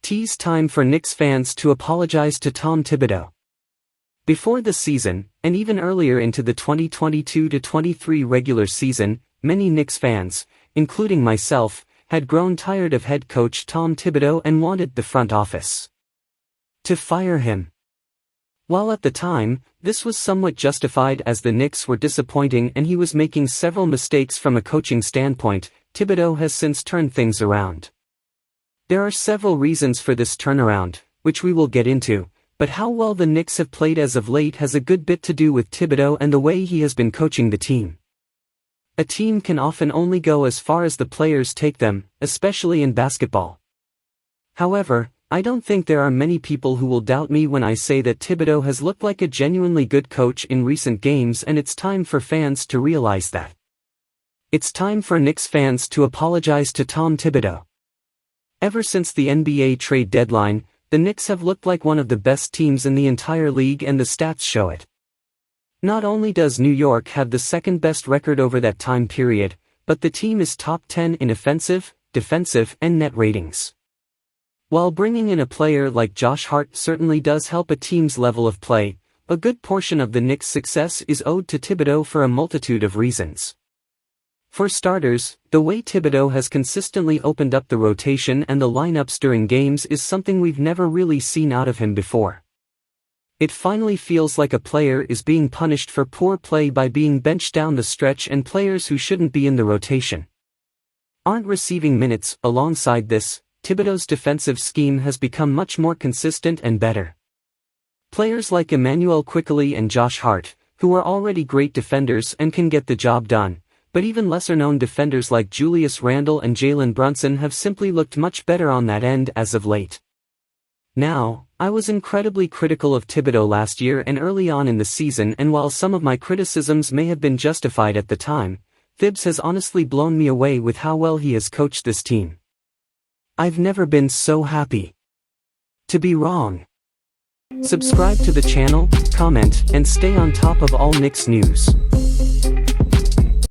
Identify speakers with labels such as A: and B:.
A: Tease time for Knicks fans to apologize to Tom Thibodeau. Before the season, and even earlier into the 2022-23 regular season, many Knicks fans, including myself, had grown tired of head coach Tom Thibodeau and wanted the front office to fire him. While at the time, this was somewhat justified as the Knicks were disappointing and he was making several mistakes from a coaching standpoint, Thibodeau has since turned things around. There are several reasons for this turnaround, which we will get into, but how well the Knicks have played as of late has a good bit to do with Thibodeau and the way he has been coaching the team. A team can often only go as far as the players take them, especially in basketball. However, I don't think there are many people who will doubt me when I say that Thibodeau has looked like a genuinely good coach in recent games, and it's time for fans to realize that. It's time for Knicks fans to apologize to Tom Thibodeau. Ever since the NBA trade deadline, the Knicks have looked like one of the best teams in the entire league, and the stats show it. Not only does New York have the second best record over that time period, but the team is top 10 in offensive, defensive, and net ratings. While bringing in a player like Josh Hart certainly does help a team's level of play, a good portion of the Knicks' success is owed to Thibodeau for a multitude of reasons. For starters, the way Thibodeau has consistently opened up the rotation and the lineups during games is something we've never really seen out of him before. It finally feels like a player is being punished for poor play by being benched down the stretch, and players who shouldn't be in the rotation aren't receiving minutes. Alongside this, Thibodeau's defensive scheme has become much more consistent and better. Players like Emmanuel Quickley and Josh Hart, who are already great defenders and can get the job done, but even lesser-known defenders like Julius Randle and Jalen Brunson have simply looked much better on that end as of late. Now, I was incredibly critical of Thibodeau last year and early on in the season, and while some of my criticisms may have been justified at the time, Thibs has honestly blown me away with how well he has coached this team. I've never been so happy to be wrong. Subscribe to the channel, comment, and stay on top of all Knicks news.